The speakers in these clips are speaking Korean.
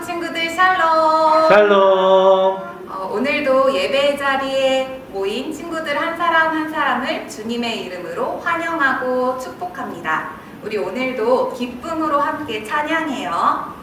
친구들 샬롬. 샬롬. 오늘도 예배 자리에 모인 친구들 한 사람 한 사람을 주님의 이름으로 환영하고 축복합니다. 우리 오늘도 기쁨으로 함께 찬양해요.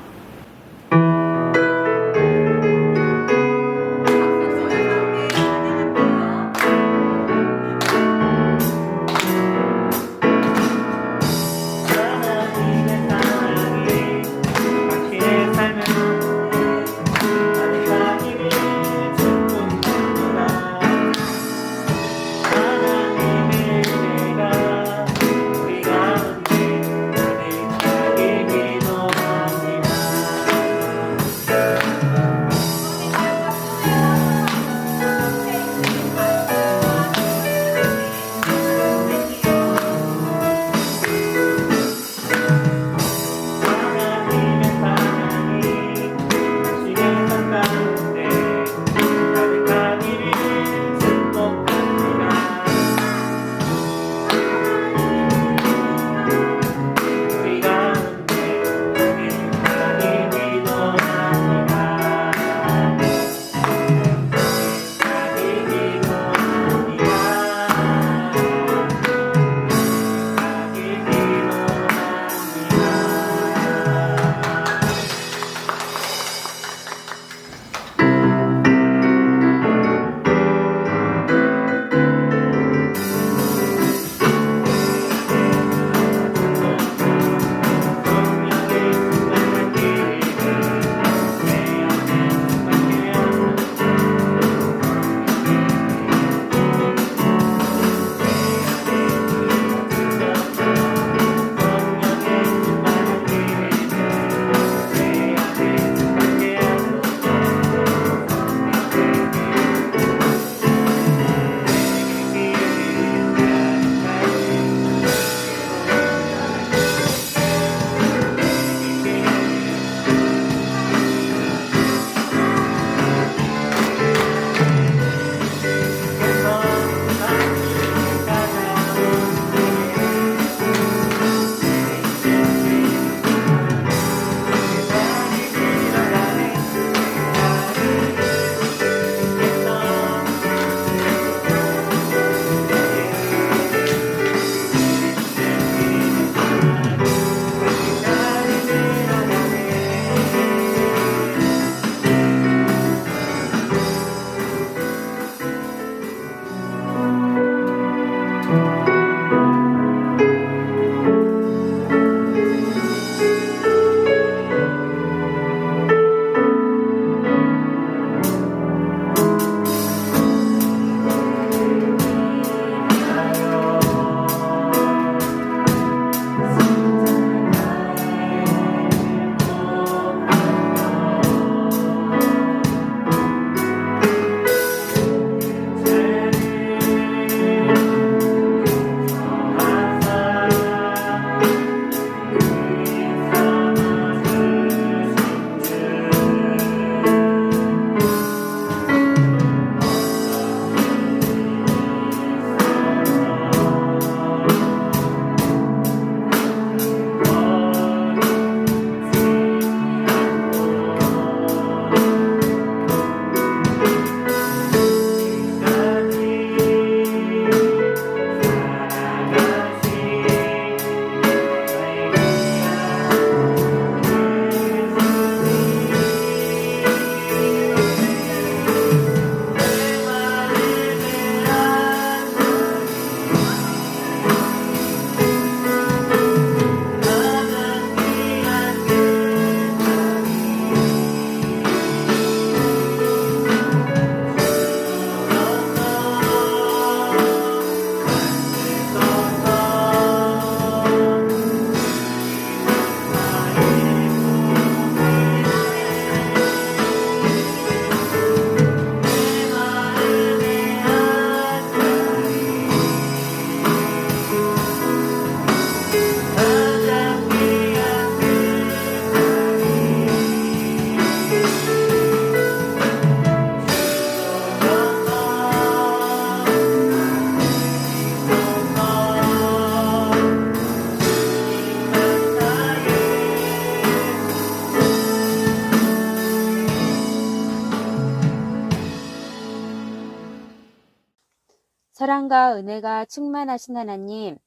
사랑과 은혜가 충만하신 하나님,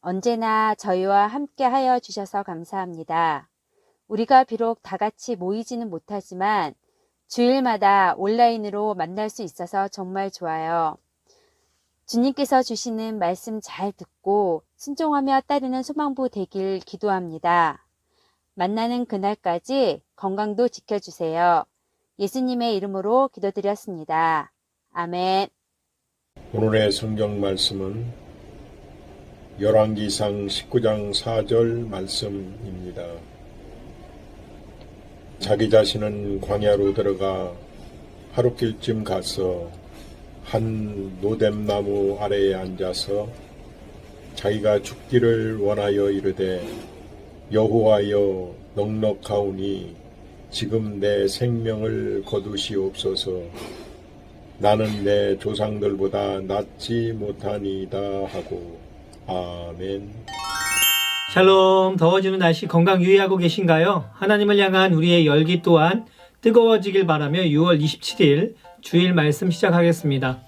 언제나 저희와 함께 하여 주셔서 감사합니다. 우리가 비록 다 같이 모이지는 못하지만 주일마다 온라인으로 만날 수 있어서 정말 좋아요. 주님께서 주시는 말씀 잘 듣고 순종하며 따르는 소망부 되길 기도합니다. 만나는 그날까지 건강도 지켜주세요. 예수님의 이름으로 기도드렸습니다. 아멘. 오늘의 성경 말씀은 열왕기상 19장 4절 말씀입니다. 자기 자신은 광야로 들어가 하룻길쯤 가서 한 노뎀나무 아래에 앉아서 자기가 죽기를 원하여 이르되 여호와여 넉넉하오니 지금 내 생명을 거두시옵소서. 나는 내 조상들보다 낫지 못하니이다 하고. 아멘. 샬롬. 더워지는 날씨 건강 유의하고 계신가요? 하나님을 향한 우리의 열기 또한 뜨거워지길 바라며 6월 27일 주일 말씀 시작하겠습니다.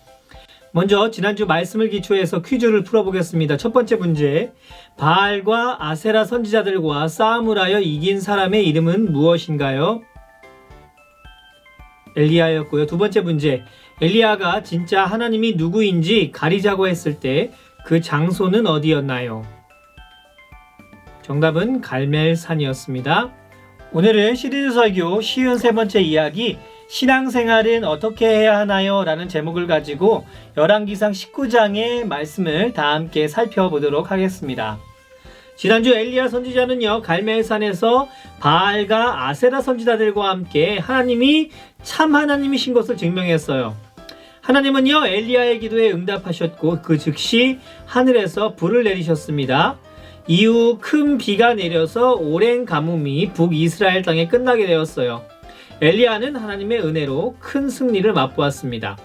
먼저 지난주 말씀을 기초해서 퀴즈를 풀어보겠습니다. 첫 번째 문제, 바알과 아세라 선지자들과 싸움을 하여 이긴 사람의 이름은 무엇인가요? 엘리야였고요. 두 번째 문제, 엘리야가 진짜 하나님이 누구인지 가리자고 했을 때 그 장소는 어디였나요? 정답은 갈멜산이었습니다. 오늘은 시리즈 설교 쉬운 세 번째 이야기, 신앙생활은 어떻게 해야 하나요? 라는 제목을 가지고 열왕기상 19장의 말씀을 다 함께 살펴보도록 하겠습니다. 지난주 엘리야 선지자는요, 갈멜산에서 바알과 아세라 선지자들과 함께 하나님이 참 하나님이신 것을 증명했어요. 하나님은요, 엘리야의 기도에 응답하셨고 그 즉시 하늘에서 불을 내리셨습니다. 이후 큰 비가 내려서 오랜 가뭄이 북이스라엘 땅에 끝나게 되었어요. 엘리야는 하나님의 은혜로 큰 승리를 맛보았습니다.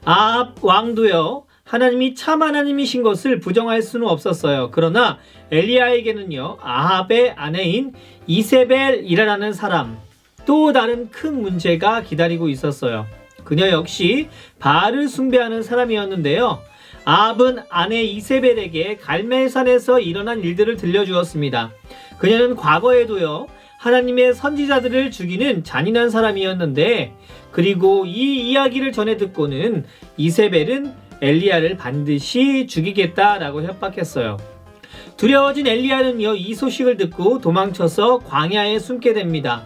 아합 왕도요, 하나님이 참 하나님이신 것을 부정할 수는 없었어요. 그러나 엘리야에게는요, 아합의 아내인 이세벨이라는 사람, 또 다른 큰 문제가 기다리고 있었어요. 그녀 역시 바알을 숭배하는 사람이었는데요. 아합은 아내 이세벨에게 갈멜산에서 일어난 일들을 들려주었습니다. 그녀는 과거에도요, 하나님의 선지자들을 죽이는 잔인한 사람이었는데, 그리고 이 이야기를 전해 듣고는 이세벨은 엘리야를 반드시 죽이겠다라고 협박했어요. 두려워진 엘리야는요, 이 소식을 듣고 도망쳐서 광야에 숨게 됩니다.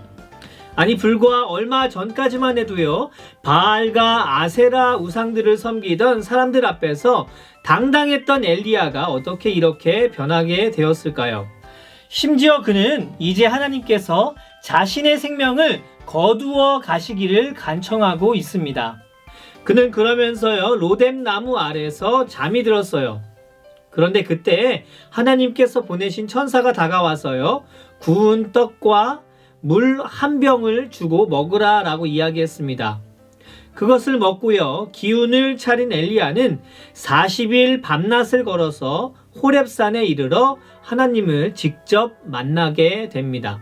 아니, 불과 얼마 전까지만 해도요, 바알과 아세라 우상들을 섬기던 사람들 앞에서 당당했던 엘리야가 어떻게 이렇게 변하게 되었을까요? 심지어 그는 이제 하나님께서 자신의 생명을 거두어 가시기를 간청하고 있습니다. 그는 그러면서요, 로뎀나무 아래서 잠이 들었어요. 그런데 그때 하나님께서 보내신 천사가 다가와서요, 구운 떡과 물 한 병을 주고 먹으라 라고 이야기했습니다. 그것을 먹고요, 기운을 차린 엘리야는 40일 밤낮을 걸어서 호렙산에 이르러 하나님을 직접 만나게 됩니다.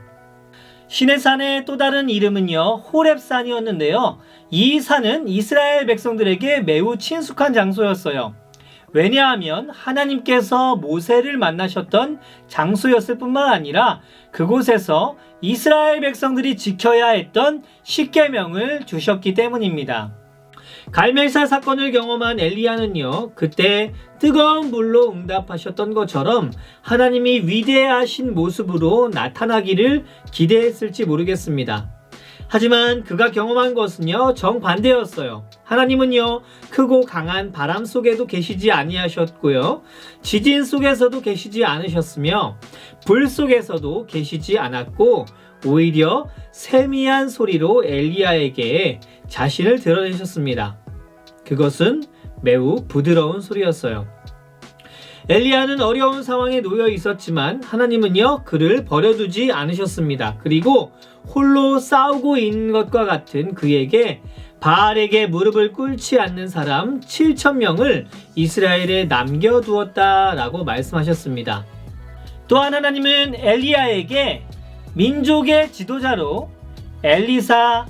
시내산의 또 다른 이름은요, 호렙산이었는데요. 이 산은 이스라엘 백성들에게 매우 친숙한 장소였어요. 왜냐하면 하나님께서 모세를 만나셨던 장소였을 뿐만 아니라 그곳에서 이스라엘 백성들이 지켜야 했던 십계명을 주셨기 때문입니다. 갈멜산 사건을 경험한 엘리야는요, 그때 뜨거운 불로 응답하셨던 것처럼 하나님이 위대하신 모습으로 나타나기를 기대했을지 모르겠습니다. 하지만 그가 경험한 것은요, 정반대였어요. 하나님은요, 크고 강한 바람 속에도 계시지 아니하셨고요, 지진 속에서도 계시지 않으셨으며 불 속에서도 계시지 않았고, 오히려 세미한 소리로 엘리야에게 자신을 드러내셨습니다. 그것은 매우 부드러운 소리였어요. 엘리야는 어려운 상황에 놓여 있었지만 하나님은요, 그를 버려두지 않으셨습니다. 그리고 홀로 싸우고 있는 것과 같은 그에게 바알에게 무릎을 꿇지 않는 사람 7,000명을 이스라엘에 남겨두었다라고 말씀하셨습니다. 또한 하나님은 엘리야에게 민족의 지도자로 엘리사,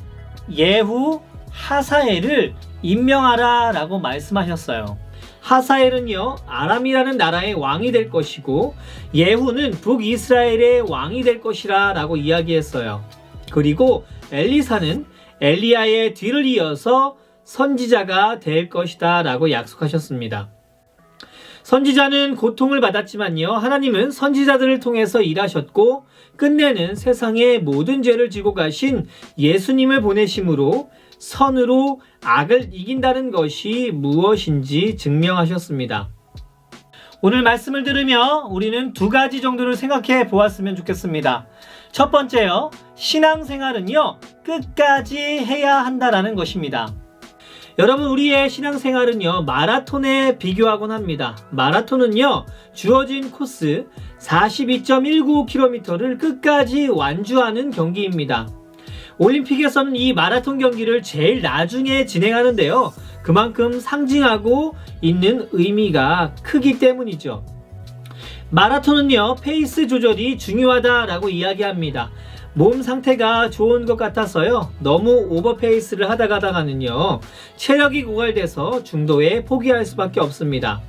예후, 하사엘을 임명하라 라고 말씀하셨어요. 하사엘은요 아람이라는 나라의 왕이 될 것이고 예후는 북이스라엘의 왕이 될 것이라 라고 이야기했어요. 그리고 엘리사는 엘리야의 뒤를 이어서 선지자가 될 것이다 라고 약속하셨습니다. 선지자는 고통을 받았지만요 하나님은 선지자들을 통해서 일하셨고 끝내는 세상의 모든 죄를 지고 가신 예수님을 보내심으로 선으로 악을 이긴다는 것이 무엇인지 증명하셨습니다. 오늘 말씀을 들으며 우리는 두 가지 정도를 생각해 보았으면 좋겠습니다. 첫 번째요, 신앙생활은요 끝까지 해야 한다라는 것입니다. 여러분, 우리의 신앙생활은요 마라톤에 비교하곤 합니다. 마라톤은요 주어진 코스 42.19km를 끝까지 완주하는 경기입니다. 올림픽에서는 이 마라톤 경기를 제일 나중에 진행하는데요 그만큼 상징하고 있는 의미가 크기 때문이죠. 마라톤은요 페이스 조절이 중요하다라고 이야기합니다. 몸 상태가 좋은 것 같아서요 너무 오버페이스를 하다가는요 체력이 고갈돼서 중도에 포기할 수밖에 없습니다.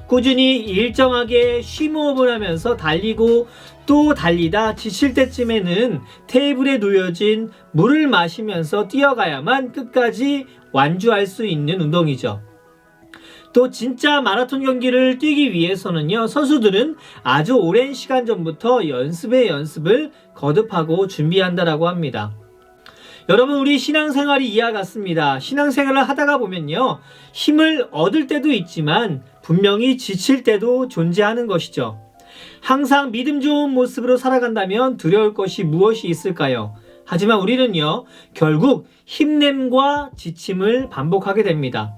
꾸준히 일정하게 쉼호흡을 하면서 달리고 또 달리다 지칠 때쯤에는 테이블에 놓여진 물을 마시면서 뛰어가야만 끝까지 완주할 수 있는 운동이죠. 또 진짜 마라톤 경기를 뛰기 위해서는요 선수들은 아주 오랜 시간 전부터 연습을 거듭하고 준비한다라고 합니다. 여러분, 우리 신앙생활이 이와 같습니다. 신앙생활을 하다가 보면요 힘을 얻을 때도 있지만 분명히 지칠 때도 존재하는 것이죠. 항상 믿음 좋은 모습으로 살아간다면 두려울 것이 무엇이 있을까요? 하지만 우리는요 결국 힘듦과 지침을 반복하게 됩니다.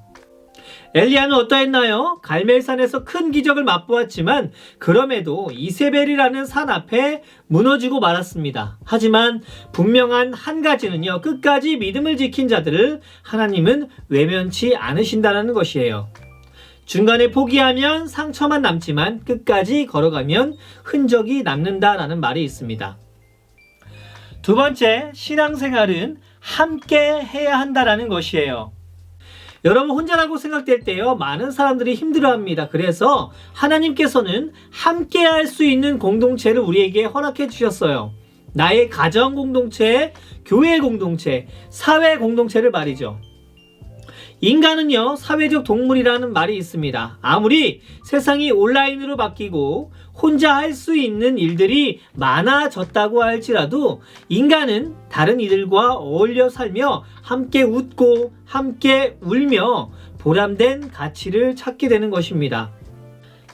엘리야는 어떠했나요? 갈멜산에서 큰 기적을 맛보았지만 그럼에도 이세벨이라는 산 앞에 무너지고 말았습니다. 하지만 분명한 한 가지는요 끝까지 믿음을 지킨 자들을 하나님은 외면치 않으신다는 것이에요. 중간에 포기하면 상처만 남지만 끝까지 걸어가면 흔적이 남는다라는 말이 있습니다. 두 번째, 신앙생활은 함께 해야 한다라는 것이에요. 여러분, 혼자라고 생각될 때요 많은 사람들이 힘들어합니다. 그래서 하나님께서는 함께 할 수 있는 공동체를 우리에게 허락해 주셨어요. 나의 가정 공동체, 교회 공동체, 사회 공동체를 말이죠. 인간은요 사회적 동물이라는 말이 있습니다. 아무리 세상이 온라인으로 바뀌고 혼자 할 수 있는 일들이 많아졌다고 할지라도 인간은 다른 이들과 어울려 살며 함께 웃고 함께 울며 보람된 가치를 찾게 되는 것입니다.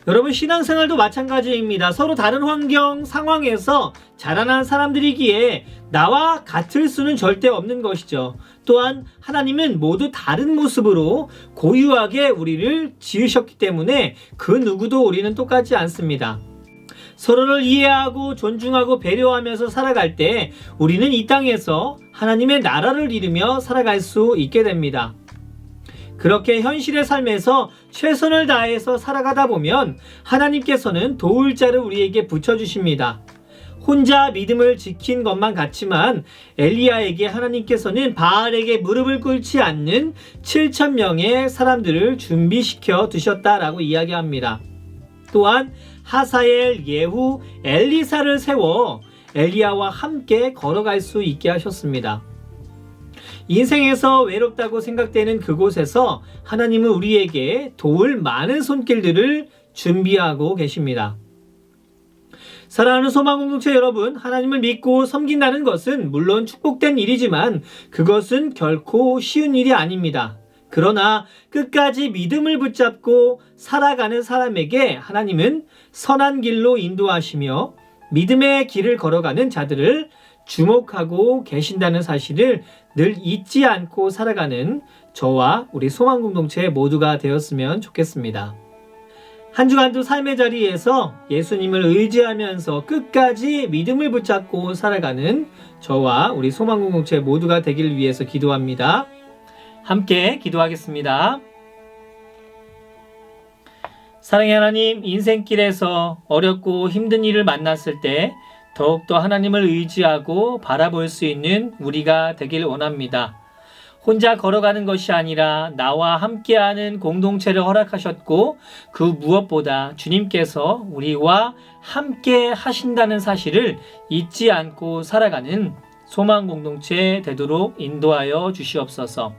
여러분, 신앙생활도 마찬가지입니다. 서로 다른 환경, 상황에서 자라난 사람들이기에 나와 같을 수는 절대 없는 것이죠. 또한 하나님은 모두 다른 모습으로 고유하게 우리를 지으셨기 때문에 그 누구도 우리는 똑같지 않습니다. 서로를 이해하고 존중하고 배려하면서 살아갈 때 우리는 이 땅에서 하나님의 나라를 이루며 살아갈 수 있게 됩니다. 그렇게 현실의 삶에서 최선을 다해서 살아가다 보면 하나님께서는 도울 자를 우리에게 붙여주십니다. 혼자 믿음을 지킨 것만 같지만 엘리야에게 하나님께서는 바알에게 무릎을 꿇지 않는 7,000명의 사람들을 준비시켜 두셨다라고 이야기합니다. 또한 하사엘, 예후, 엘리사를 세워 엘리야와 함께 걸어갈 수 있게 하셨습니다. 인생에서 외롭다고 생각되는 그곳에서 하나님은 우리에게 도울 많은 손길들을 준비하고 계십니다. 사랑하는 소망공동체 여러분, 하나님을 믿고 섬긴다는 것은 물론 축복된 일이지만 그것은 결코 쉬운 일이 아닙니다. 그러나 끝까지 믿음을 붙잡고 살아가는 사람에게 하나님은 선한 길로 인도하시며 믿음의 길을 걸어가는 자들을 주목하고 계신다는 사실을 늘 잊지 않고 살아가는 저와 우리 소망공동체 모두가 되었으면 좋겠습니다. 한 주간도 삶의 자리에서 예수님을 의지하면서 끝까지 믿음을 붙잡고 살아가는 저와 우리 소망공동체 모두가 되기를 위해서 기도합니다. 함께 기도하겠습니다. 사랑의 하나님, 인생길에서 어렵고 힘든 일을 만났을 때 더욱더 하나님을 의지하고 바라볼 수 있는 우리가 되길 원합니다. 혼자 걸어가는 것이 아니라 나와 함께하는 공동체를 허락하셨고 그 무엇보다 주님께서 우리와 함께 하신다는 사실을 잊지 않고 살아가는 소망 공동체 되도록 인도하여 주시옵소서.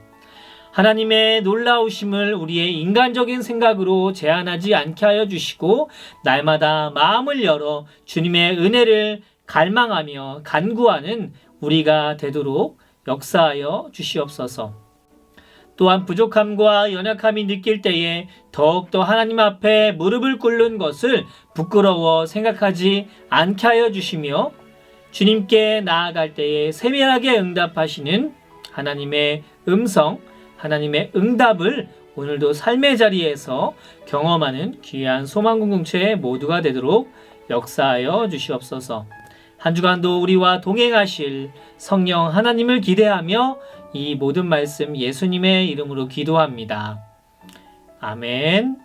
하나님의 놀라우심을 우리의 인간적인 생각으로 제한하지 않게 하여 주시고 날마다 마음을 열어 주님의 은혜를 갈망하며 간구하는 우리가 되도록 역사하여 주시옵소서. 또한 부족함과 연약함이 느낄 때에 더욱더 하나님 앞에 무릎을 꿇는 것을 부끄러워 생각하지 않게 하여 주시며 주님께 나아갈 때에 세밀하게 응답하시는 하나님의 음성, 하나님의 응답을 오늘도 삶의 자리에서 경험하는 귀한 소망 공동체 모두가 되도록 역사하여 주시옵소서. 한 주간도 우리와 동행하실 성령 하나님을 기대하며 이 모든 말씀 예수님의 이름으로 기도합니다. 아멘.